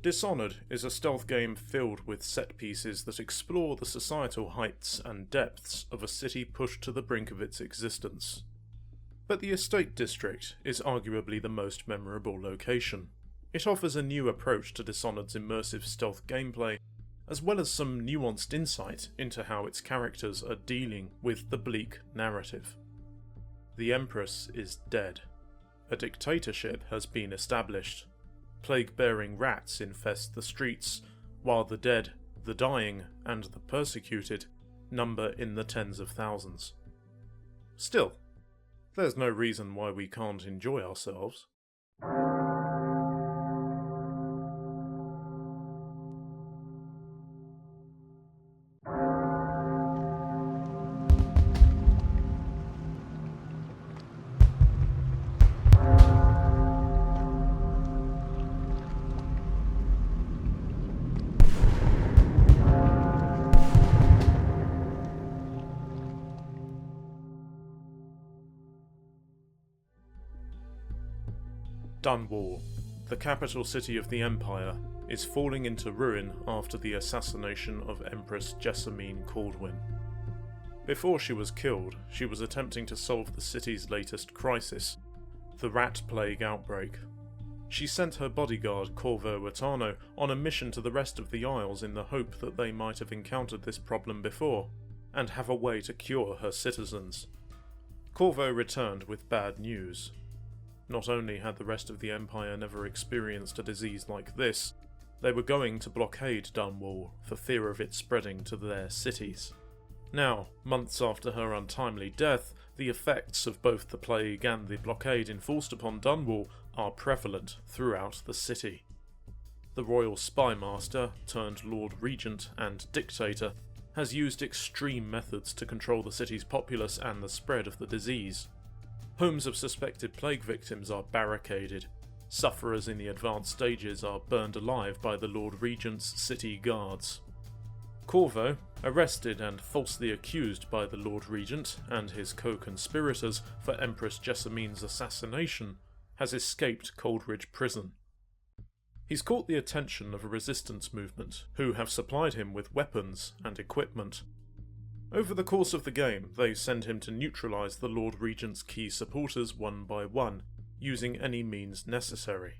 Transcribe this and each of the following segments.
Dishonored is a stealth game filled with set pieces that explore the societal heights and depths of a city pushed to the brink of its existence. But the Estate District is arguably the most memorable location. It offers a new approach to Dishonored's immersive stealth gameplay, as well as some nuanced insight into how its characters are dealing with the bleak narrative. The Empress is dead. A dictatorship has been established. Plague-bearing rats infest the streets, while the dead, the dying, and the persecuted number in the tens of thousands. Still, there's no reason why we can't enjoy ourselves. Dunwall, the capital city of the Empire, is falling into ruin after the assassination of Empress Jessamine Caldwin. Before she was killed, she was attempting to solve the city's latest crisis, the rat plague outbreak. She sent her bodyguard Corvo on a mission to the rest of the Isles in the hope that they might have encountered this problem before, and have a way to cure her citizens. Corvo returned with bad news. Not only had the rest of the Empire never experienced a disease like this, they were going to blockade Dunwall for fear of it spreading to their cities. Now, months after her untimely death, the effects of both the plague and the blockade enforced upon Dunwall are prevalent throughout the city. The royal spymaster, turned Lord Regent and dictator, has used extreme methods to control the city's populace and the spread of the disease. Homes of suspected plague victims are barricaded. Sufferers in the advanced stages are burned alive by the Lord Regent's city guards. Corvo, arrested and falsely accused by the Lord Regent and his co-conspirators for Empress Jessamine's assassination, has escaped Coldridge Prison. He's caught the attention of a resistance movement, who have supplied him with weapons and equipment. Over the course of the game, they send him to neutralise the Lord Regent's key supporters one by one, using any means necessary.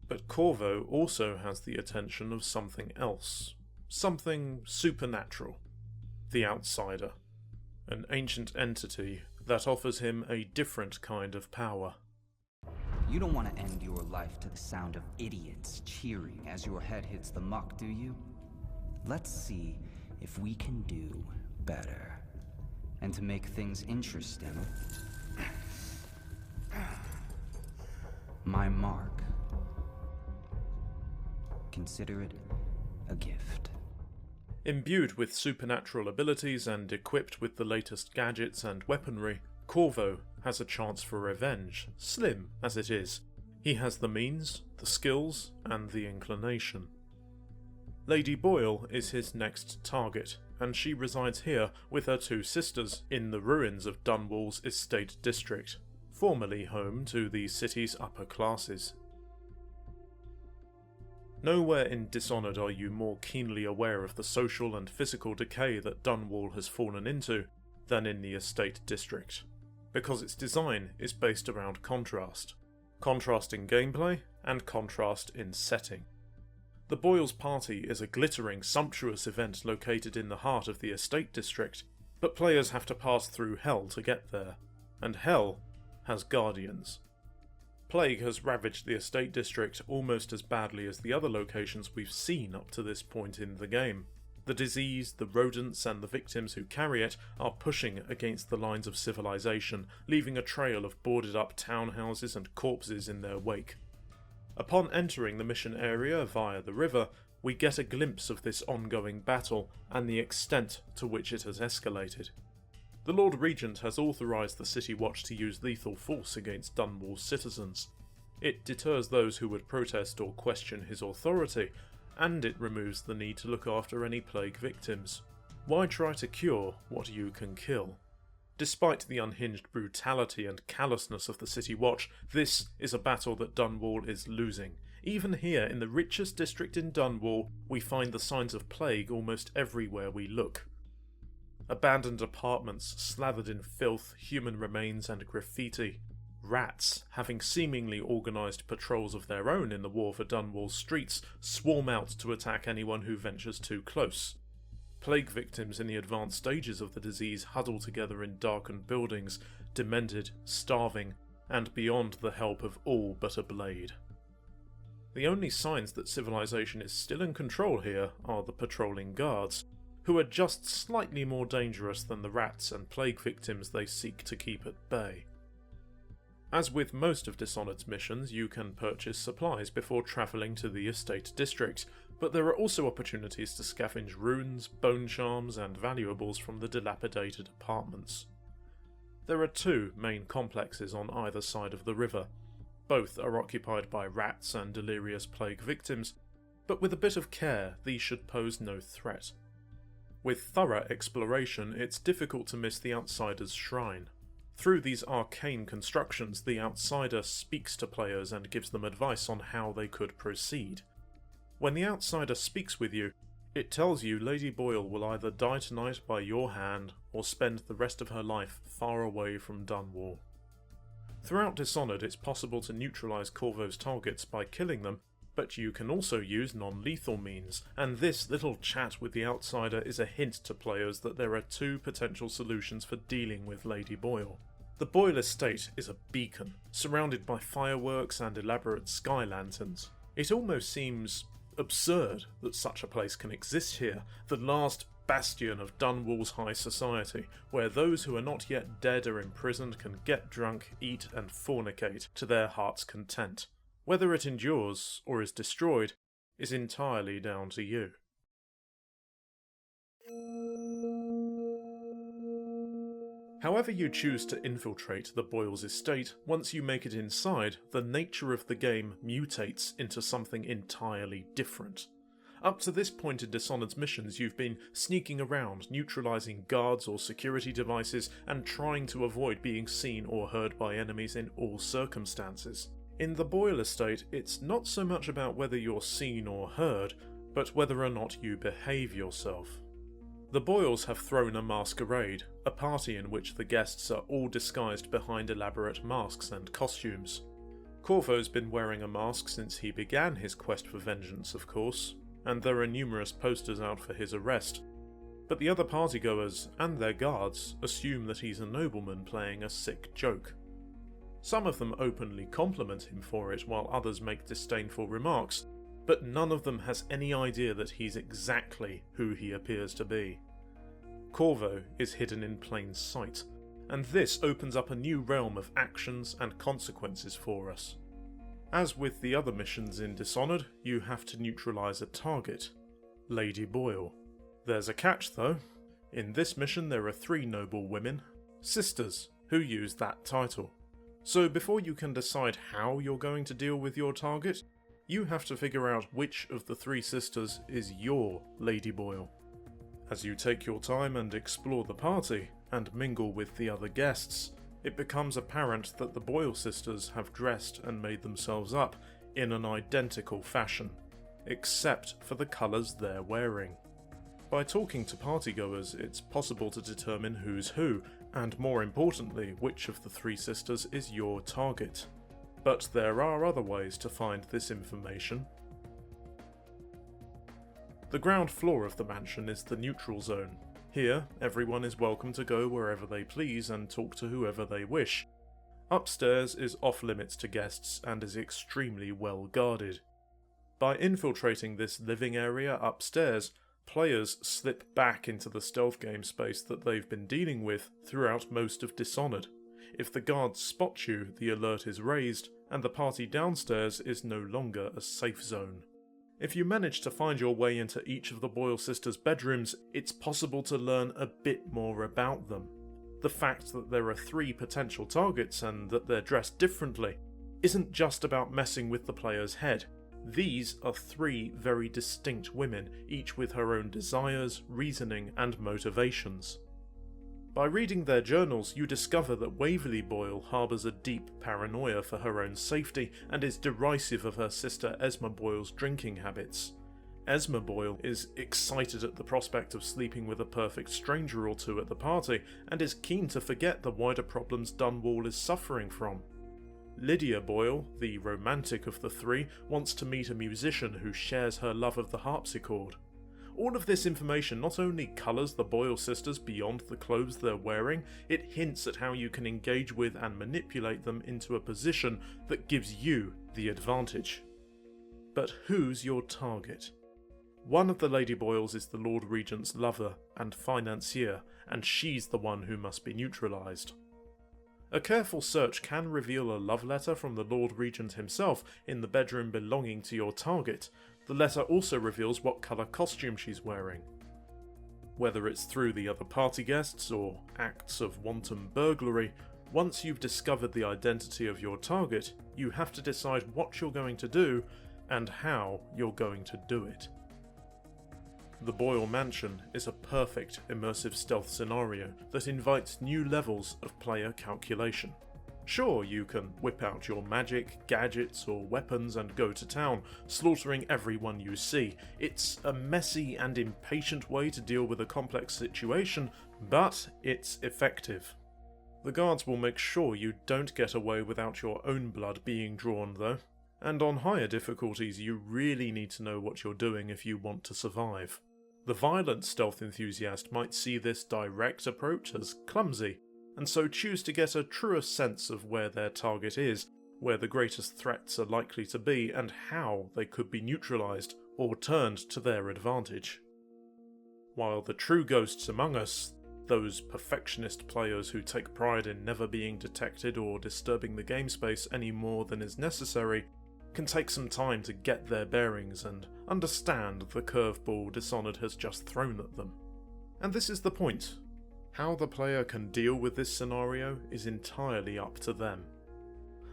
But Corvo also has the attention of something else. Something supernatural. The Outsider. An ancient entity that offers him a different kind of power. You don't want to end your life to the sound of idiots cheering as your head hits the muck, do you? Let's see if we can do better. And to make things interesting, my mark. Consider it a gift. Imbued with supernatural abilities and equipped with the latest gadgets and weaponry, Corvo has a chance for revenge, slim as it is. He has the means, the skills, and the inclination. Lady Boyle is his next target, and she resides here with her two sisters in the ruins of Dunwall's Estate District, formerly home to the city's upper classes. Nowhere in Dishonored are you more keenly aware of the social and physical decay that Dunwall has fallen into than in the Estate District, because its design is based around contrast. Contrast in gameplay and contrast in setting. The Boyle's party is a glittering, sumptuous event located in the heart of the Estate District, but players have to pass through hell to get there, and hell has guardians. Plague has ravaged the Estate District almost as badly as the other locations we've seen up to this point in the game. The disease, the rodents, and the victims who carry it are pushing against the lines of civilization, leaving a trail of boarded-up townhouses and corpses in their wake. Upon entering the mission area via the river, we get a glimpse of this ongoing battle and the extent to which it has escalated. The Lord Regent has authorised the City Watch to use lethal force against Dunwall's citizens. It deters those who would protest or question his authority, and it removes the need to look after any plague victims. Why try to cure what you can kill? Despite the unhinged brutality and callousness of the City Watch, this is a battle that Dunwall is losing. Even here, in the richest district in Dunwall, we find the signs of plague almost everywhere we look. Abandoned apartments slathered in filth, human remains and graffiti. Rats, having seemingly organised patrols of their own in the war for Dunwall's streets, swarm out to attack anyone who ventures too close. Plague victims in the advanced stages of the disease huddle together in darkened buildings, demented, starving, and beyond the help of all but a blade. The only signs that civilization is still in control here are the patrolling guards, who are just slightly more dangerous than the rats and plague victims they seek to keep at bay. As with most of Dishonored's missions, you can purchase supplies before travelling to the estate district, but there are also opportunities to scavenge runes, bone charms, and valuables from the dilapidated apartments. There are two main complexes on either side of the river. Both are occupied by rats and delirious plague victims, but with a bit of care, these should pose no threat. With thorough exploration, it's difficult to miss the Outsider's shrine. Through these arcane constructions, the Outsider speaks to players and gives them advice on how they could proceed. When the Outsider speaks with you, it tells you Lady Boyle will either die tonight by your hand, or spend the rest of her life far away from Dunwall. Throughout Dishonored, it's possible to neutralise Corvo's targets by killing them, but you can also use non-lethal means, and this little chat with the Outsider is a hint to players that there are two potential solutions for dealing with Lady Boyle. The Boyle estate is a beacon, surrounded by fireworks and elaborate sky lanterns. It almost seems absurd that such a place can exist here, the last bastion of Dunwall's high society, where those who are not yet dead or imprisoned can get drunk, eat and fornicate to their heart's content. Whether it endures or is destroyed is entirely down to you. However you choose to infiltrate the Boyle's estate, once you make it inside, the nature of the game mutates into something entirely different. Up to this point in Dishonored's missions, you've been sneaking around, neutralising guards or security devices, and trying to avoid being seen or heard by enemies in all circumstances. In the Boyle estate, it's not so much about whether you're seen or heard, but whether or not you behave yourself. The Boyles have thrown a masquerade, a party in which the guests are all disguised behind elaborate masks and costumes. Corvo's been wearing a mask since he began his quest for vengeance, of course, and there are numerous posters out for his arrest, but the other partygoers and their guards assume that he's a nobleman playing a sick joke. Some of them openly compliment him for it, while others make disdainful remarks, but none of them has any idea that he's exactly who he appears to be. Corvo is hidden in plain sight, and this opens up a new realm of actions and consequences for us. As with the other missions in Dishonored, you have to neutralise a target, Lady Boyle. There's a catch though. In this mission there are 3 noble women, sisters, who use that title. So before you can decide how you're going to deal with your target, you have to figure out which of the 3 sisters is your Lady Boyle. As you take your time and explore the party, and mingle with the other guests, it becomes apparent that the Boyle sisters have dressed and made themselves up in an identical fashion, except for the colours they're wearing. By talking to partygoers, it's possible to determine who's who, and more importantly, which of the 3 sisters is your target. But there are other ways to find this information. The ground floor of the mansion is the neutral zone. Here, everyone is welcome to go wherever they please and talk to whoever they wish. Upstairs is off limits to guests and is extremely well guarded. By infiltrating this living area upstairs, players slip back into the stealth game space that they've been dealing with throughout most of Dishonored. If the guards spot you, the alert is raised, and the party downstairs is no longer a safe zone. If you manage to find your way into each of the Boyle sisters' bedrooms, it's possible to learn a bit more about them. The fact that there are 3 potential targets and that they're dressed differently isn't just about messing with the player's head. These are 3 very distinct women, each with her own desires, reasoning, and motivations. By reading their journals, you discover that Waverly Boyle harbours a deep paranoia for her own safety and is derisive of her sister Esma Boyle's drinking habits. Esma Boyle is excited at the prospect of sleeping with a perfect stranger or two at the party, and is keen to forget the wider problems Dunwall is suffering from. Lydia Boyle, the romantic of the three, wants to meet a musician who shares her love of the harpsichord. All of this information not only colours the Boyle sisters beyond the clothes they're wearing, it hints at how you can engage with and manipulate them into a position that gives you the advantage. But who's your target? One of the Lady Boyles is the Lord Regent's lover and financier, and she's the one who must be neutralised. A careful search can reveal a love letter from the Lord Regent himself in the bedroom belonging to your target. The letter also reveals what colour costume she's wearing. Whether it's through the other party guests or acts of wanton burglary, once you've discovered the identity of your target, you have to decide what you're going to do and how you're going to do it. The Boyle Mansion is a perfect immersive stealth scenario that invites new levels of player calculation. Sure, you can whip out your magic, gadgets or weapons and go to town, slaughtering everyone you see. It's a messy and impatient way to deal with a complex situation, but it's effective. The guards will make sure you don't get away without your own blood being drawn though, and on higher difficulties you really need to know what you're doing if you want to survive. The violent stealth enthusiast might see this direct approach as clumsy, and so choose to get a truer sense of where their target is, where the greatest threats are likely to be, and how they could be neutralised or turned to their advantage. While the true ghosts among us, those perfectionist players who take pride in never being detected or disturbing the game space any more than is necessary, can take some time to get their bearings and understand the curveball Dishonored has just thrown at them. And this is the point. How the player can deal with this scenario is entirely up to them.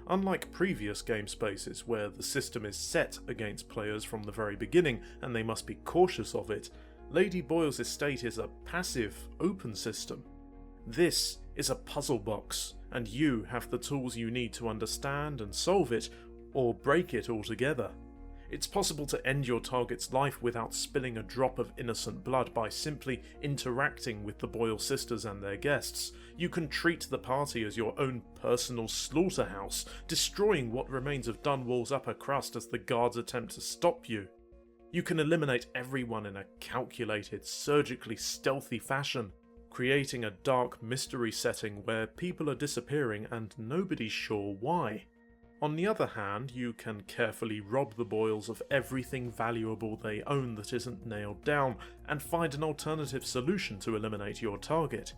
Unlike previous game spaces where the system is set against players from the very beginning and they must be cautious of it, Lady Boyle's estate is a passive, open system. This is a puzzle box, and you have the tools you need to understand and solve it, or break it altogether. It's possible to end your target's life without spilling a drop of innocent blood by simply interacting with the Boyle sisters and their guests. You can treat the party as your own personal slaughterhouse, destroying what remains of Dunwall's upper crust as the guards attempt to stop you. You can eliminate everyone in a calculated, surgically stealthy fashion, creating a dark mystery setting where people are disappearing and nobody's sure why. On the other hand, you can carefully rob the Boyles of everything valuable they own that isn't nailed down, and find an alternative solution to eliminate your target.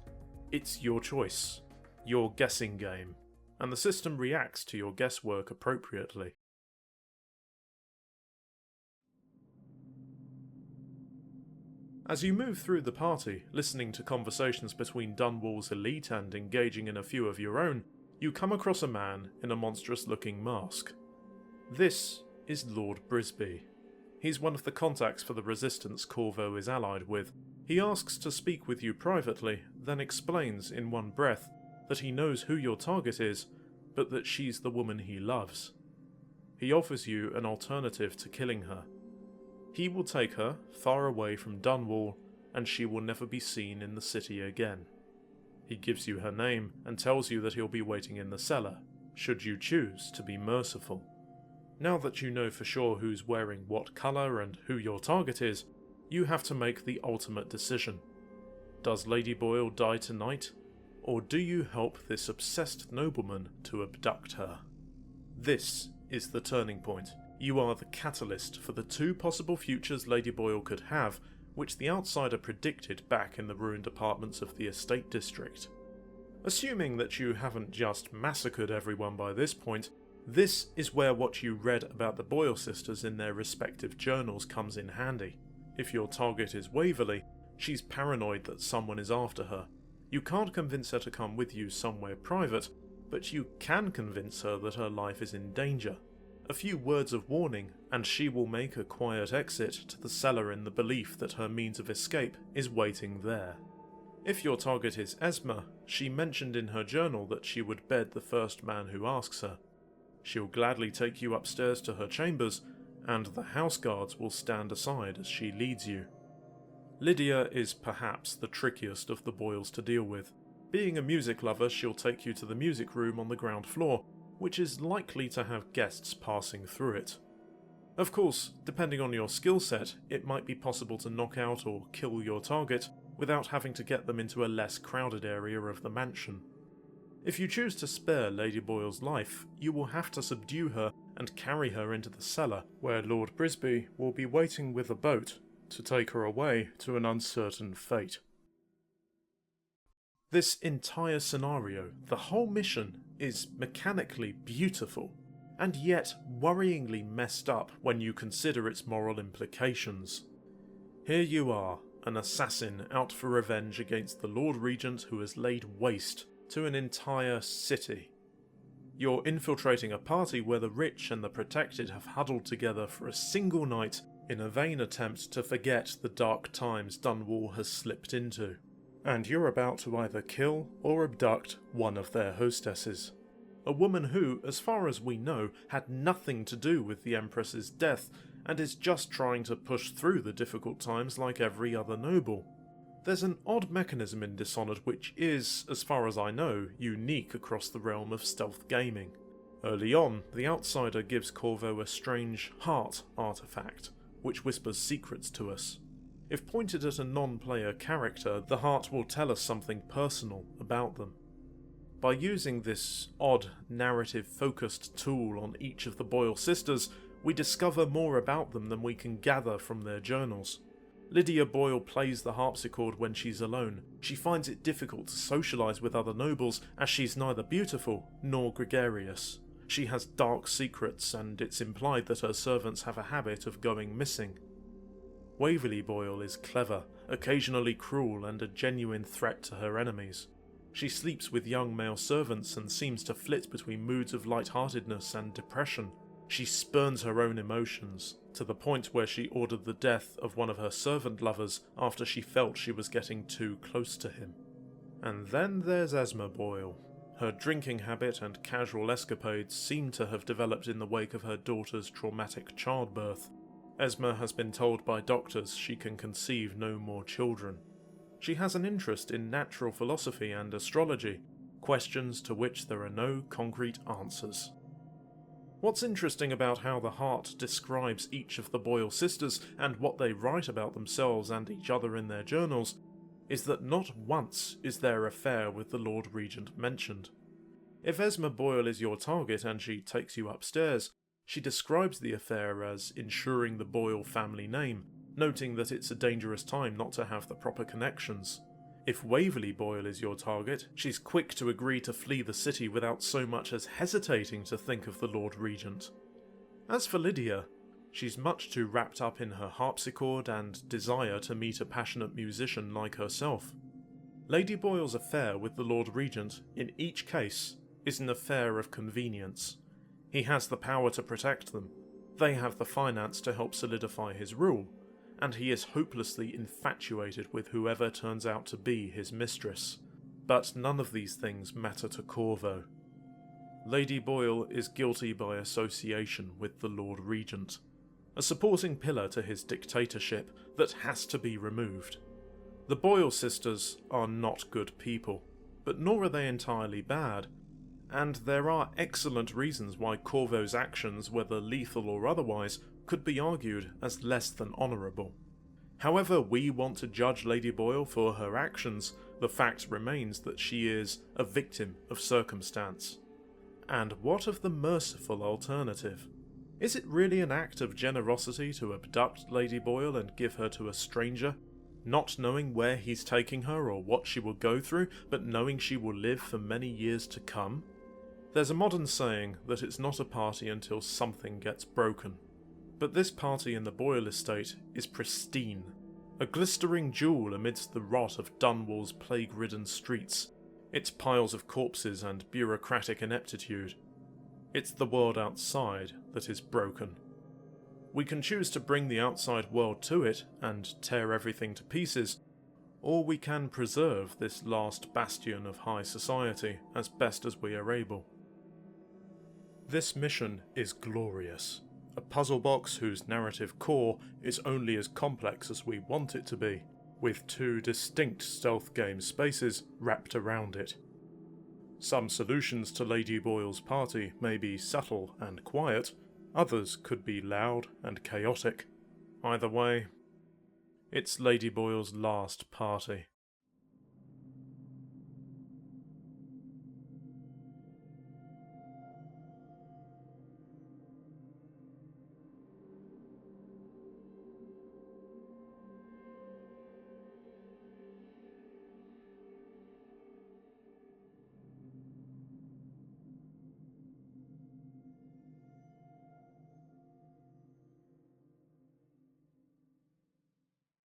It's your choice, your guessing game, and the system reacts to your guesswork appropriately. As you move through the party, listening to conversations between Dunwall's elite and engaging in a few of your own, you come across a man in a monstrous-looking mask. This is Lord Brisby. He's one of the contacts for the resistance Corvo is allied with. He asks to speak with you privately, then explains in one breath that he knows who your target is, but that she's the woman he loves. He offers you an alternative to killing her. He will take her far away from Dunwall, and she will never be seen in the city again. He gives you her name and tells you that he'll be waiting in the cellar, should you choose to be merciful. Now that you know for sure who's wearing what colour and who your target is, you have to make the ultimate decision. Does Lady Boyle die tonight, or do you help this obsessed nobleman to abduct her? This is the turning point. You are the catalyst for the two possible futures Lady Boyle could have, which the outsider predicted back in the ruined apartments of the estate district. Assuming that you haven't just massacred everyone by this point, this is where what you read about the Boyle sisters in their respective journals comes in handy. If your target is Waverly, she's paranoid that someone is after her. You can't convince her to come with you somewhere private, but you can convince her that her life is in danger. A few words of warning, and she will make a quiet exit to the cellar in the belief that her means of escape is waiting there. If your target is Esma, she mentioned in her journal that she would bed the first man who asks her. She'll gladly take you upstairs to her chambers, and the house guards will stand aside as she leads you. Lydia is perhaps the trickiest of the Boyles to deal with. Being a music lover, she'll take you to the music room on the ground floor, which is likely to have guests passing through it. Of course, depending on your skill set, it might be possible to knock out or kill your target without having to get them into a less crowded area of the mansion. If you choose to spare Lady Boyle's life, you will have to subdue her and carry her into the cellar, where Lord Brisby will be waiting with a boat to take her away to an uncertain fate. This entire scenario, the whole mission, is mechanically beautiful, and yet worryingly messed up when you consider its moral implications. Here you are, an assassin out for revenge against the Lord Regent who has laid waste to an entire city. You're infiltrating a party where the rich and the protected have huddled together for a single night in a vain attempt to forget the dark times Dunwall has slipped into. And you're about to either kill or abduct one of their hostesses. A woman who, as far as we know, had nothing to do with the Empress's death and is just trying to push through the difficult times like every other noble. There's an odd mechanism in Dishonored which is, as far as I know, unique across the realm of stealth gaming. Early on, the Outsider gives Corvo a strange heart artifact, which whispers secrets to us. If pointed at a non-player character, the heart will tell us something personal about them. By using this odd, narrative-focused tool on each of the Boyle sisters, we discover more about them than we can gather from their journals. Lydia Boyle plays the harpsichord when she's alone. She finds it difficult to socialise with other nobles, as she's neither beautiful nor gregarious. She has dark secrets, and it's implied that her servants have a habit of going missing. Waverley Boyle is clever, occasionally cruel, and a genuine threat to her enemies. She sleeps with young male servants and seems to flit between moods of lightheartedness and depression. She spurns her own emotions, to the point where she ordered the death of one of her servant lovers after she felt she was getting too close to him. And then there's Esma Boyle. Her drinking habit and casual escapades seem to have developed in the wake of her daughter's traumatic childbirth. Esma has been told by doctors she can conceive no more children. She has an interest in natural philosophy and astrology, questions to which there are no concrete answers. What's interesting about how the Heart describes each of the Boyle sisters and what they write about themselves and each other in their journals is that not once is their affair with the Lord Regent mentioned. If Esma Boyle is your target and she takes you upstairs, she describes the affair as ensuring the Boyle family name, noting that it's a dangerous time not to have the proper connections. If Waverley Boyle is your target, she's quick to agree to flee the city without so much as hesitating to think of the Lord Regent. As for Lydia, she's much too wrapped up in her harpsichord and desire to meet a passionate musician like herself. Lady Boyle's affair with the Lord Regent, in each case, is an affair of convenience. He has the power to protect them, they have the finance to help solidify his rule, and he is hopelessly infatuated with whoever turns out to be his mistress. But none of these things matter to Corvo. Lady Boyle is guilty by association with the Lord Regent, a supporting pillar to his dictatorship that has to be removed. The Boyle sisters are not good people, but nor are they entirely bad, and there are excellent reasons why Corvo's actions, whether lethal or otherwise, could be argued as less than honourable. However we want to judge Lady Boyle for her actions, the fact remains that she is a victim of circumstance. And what of the merciful alternative? Is it really an act of generosity to abduct Lady Boyle and give her to a stranger, not knowing where he's taking her or what she will go through, but knowing she will live for many years to come? There's a modern saying that it's not a party until something gets broken. But this party in the Boyle estate is pristine, a glistering jewel amidst the rot of Dunwall's plague-ridden streets, its piles of corpses and bureaucratic ineptitude. It's the world outside that is broken. We can choose to bring the outside world to it and tear everything to pieces, or we can preserve this last bastion of high society as best as we are able. This mission is glorious. A puzzle box whose narrative core is only as complex as we want it to be, with 2 distinct stealth game spaces wrapped around it. Some solutions to Lady Boyle's party may be subtle and quiet, others could be loud and chaotic. Either way, it's Lady Boyle's last party.